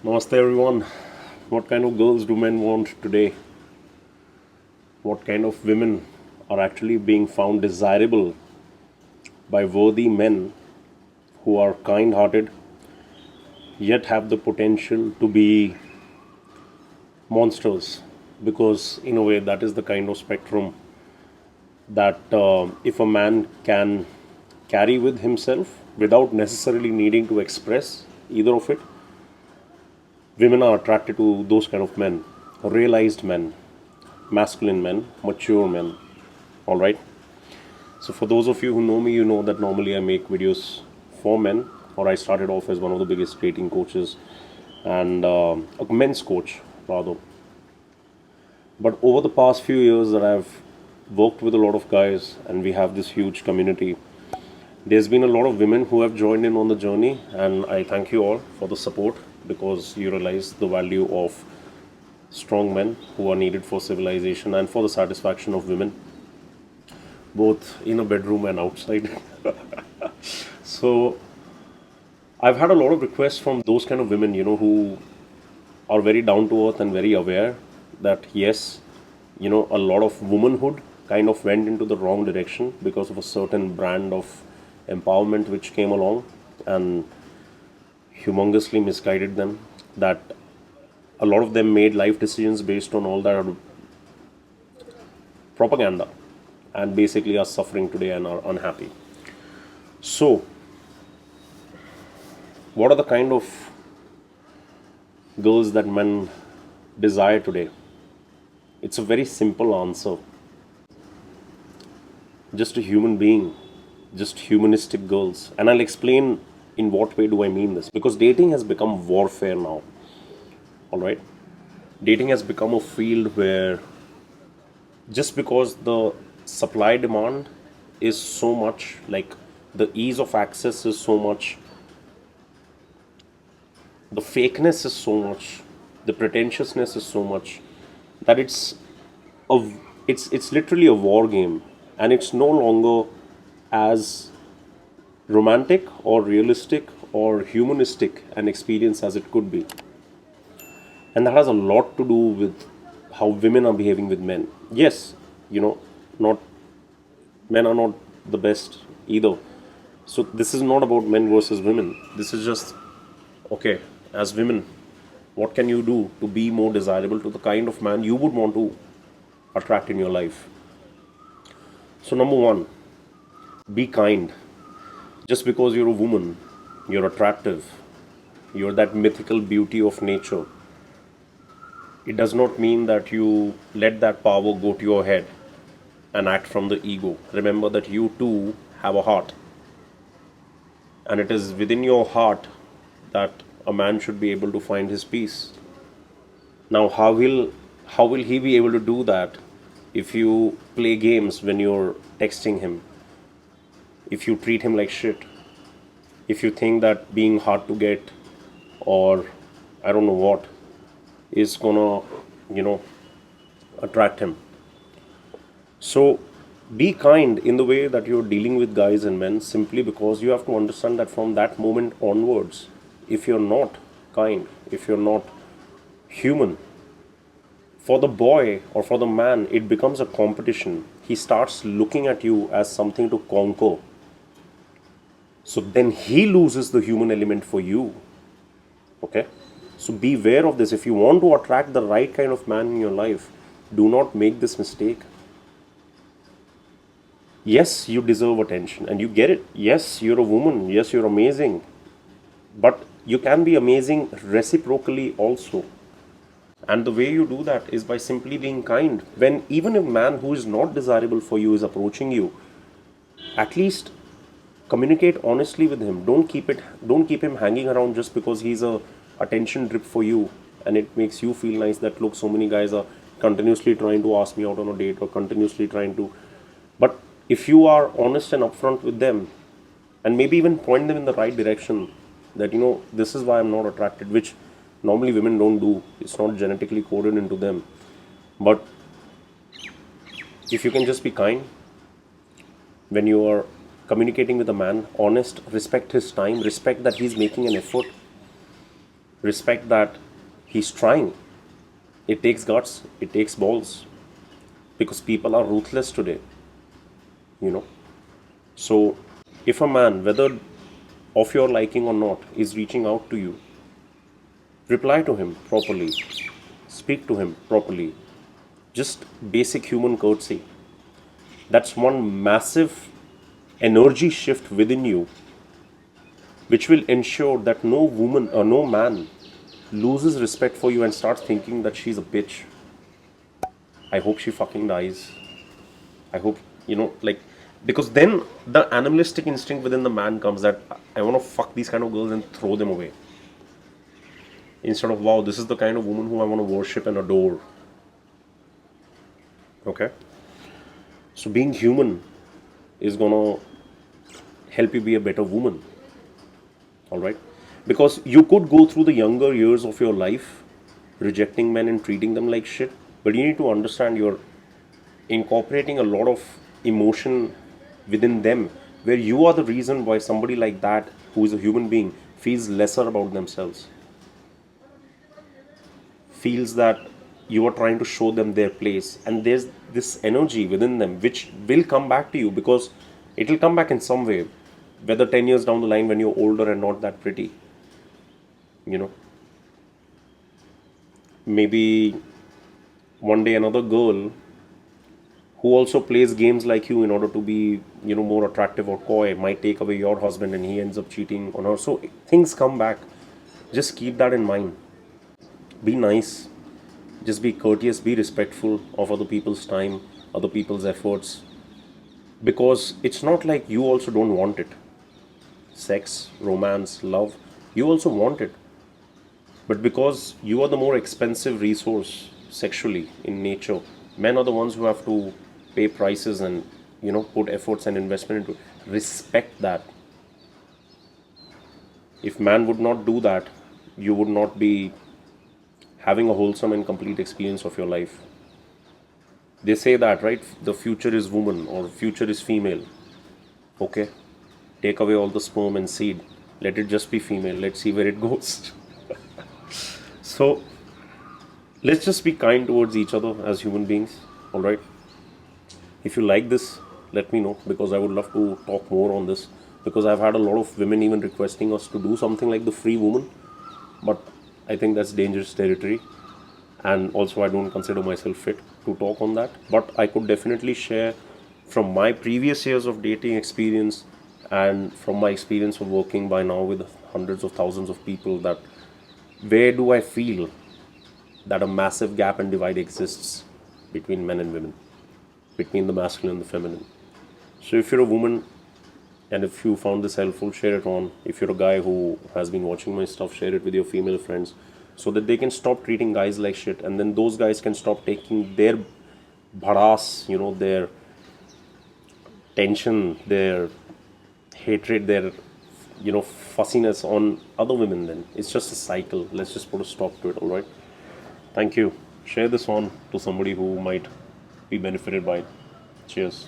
Namaste everyone. What kind of girls do men want today? What kind of women are actually being found desirable by worthy men who are kind hearted yet have the potential to be monsters? Because, in a way, that is the kind of spectrum that if a man can carry with himself without necessarily needing to express either of it, women are attracted to those kind of men, realized men, masculine men, mature men. All right. So, for those of you who know me, you know that normally I make videos for men, or I started off as one of the biggest dating coaches and a men's coach, rather. But over the past few years that I've worked with a lot of guys and we have this huge community, there's been a lot of women who have joined in on the journey, and I thank you all for the support because you realize the value of strong men who are needed for civilization and for the satisfaction of women, both in a bedroom and outside. So, I've had a lot of requests from those kind of women, who are very down to earth and very aware that yes, a lot of womanhood kind of went into the wrong direction because of a certain brand of empowerment which came along and humongously misguided them. That a lot of them made life decisions based on all that propaganda and basically are suffering today and are unhappy. So, what are the kind of girls that men desire today? It's a very simple answer. Just a human being, just humanistic girls. And I'll explain in what way do I mean this. Because dating has become warfare now. Alright? Dating has become a field where just because the supply demand is so much, like the ease of access is so much, the fakeness is so much, the pretentiousness is so much that a it's literally a war game, and it's no longer as romantic or realistic or humanistic an experience as it could be. And that has a lot to do with how women are behaving with men. Yes, not men are not the best either. So this is not about men versus women. This is just okay, as women, what can you do to be more desirable to the kind of man you would want to attract in your life? So, number one, be kind. Just because you're a woman, you're attractive, you're that mythical beauty of nature, it does not mean that you let that power go to your head and act from the ego. Remember that you too have a heart, and it is within your heart that a man should be able to find his peace. Now, how will he be able to do that if you play games when you're texting him? If you treat him like shit? If you think that being hard to get or I don't know what is gonna, attract him. So be kind in the way that you're dealing with guys and men, simply because you have to understand that from that moment onwards, if you're not kind, if you're not human, for the boy or for the man, it becomes a competition. He starts looking at you as something to conquer. So then he loses the human element for you. Okay? So beware of this. If you want to attract the right kind of man in your life, do not make this mistake. Yes, you deserve attention and you get it. Yes, you're a woman. Yes, you're amazing. But you can be amazing reciprocally also. And the way you do that is by simply being kind. When even a man who is not desirable for you is approaching you, at least communicate honestly with him. Don't keep him hanging around just because he's a attention drip for you and it makes you feel nice that look, so many guys are continuously trying to ask me out on a date or continuously trying to. But if you are honest and upfront with them and maybe even point them in the right direction, that this is why I'm not attracted, which normally women don't do. It's not genetically coded into them. But if you can just be kind when you are communicating with a man, honest, respect his time, respect that he's making an effort, Respect that he's trying. It takes guts, it takes balls, because people are ruthless today, you know. So, if a man, whether of your liking or not, is reaching out to you, reply to him properly, speak to him properly. Just basic human courtesy. That's one massive energy shift within you, which will ensure that no woman or no man loses respect for you and starts thinking that she's a bitch. I hope she fucking dies. I hope, like, because then the animalistic instinct within the man comes that I want to fuck these kind of girls and throw them away. Instead of, wow, this is the kind of woman who I want to worship and adore. Okay? So being human is gonna help you be a better woman. Alright? Because you could go through the younger years of your life rejecting men and treating them like shit, but you need to understand you're incorporating a lot of emotion within them, where you are the reason why somebody like that, who is a human being, feels lesser about themselves, feels that you are trying to show them their place, and there's this energy within them which will come back to you, because it will come back in some way, whether 10 years down the line when you're older and not that pretty, you know. Maybe one day another girl who also plays games like you in order to be, more attractive or coy, might take away your husband and he ends up cheating on her. So things come back. Just keep that in mind. Be nice. Just be courteous, be respectful of other people's time, other people's efforts. Because it's not like you also don't want it. Sex, romance, love, you also want it. But because you are the more expensive resource sexually in nature, men are the ones who have to pay prices and, put efforts and investment into. Respect that. If man would not do that, you would not be having a wholesome and complete experience of your life. They say that, right? The future is woman or future is female. Okay? Take away all the sperm and seed. Let it just be female. Let's see where it goes. So, let's just be kind towards each other as human beings. Alright? If you like this, let me know, because I would love to talk more on this. Because I've had a lot of women even requesting us to do something like the free woman. But I think that's dangerous territory. And also, I don't consider myself fit to talk on that. But I could definitely share from my previous years of dating experience and from my experience of working by now with hundreds of thousands of people, that where do I feel that a massive gap and divide exists between men and women, between the masculine and the feminine. So if you're a woman and if you found this helpful, share it on. If you're a guy who has been watching my stuff, share it with your female friends, so that they can stop treating guys like shit, and then those guys can stop taking their bharass, their tension, their hatred, their fussiness on other women. Then it's just a cycle. Let's just put a stop to it. All right. Thank you. Share this on to somebody who might be benefited by it. Cheers.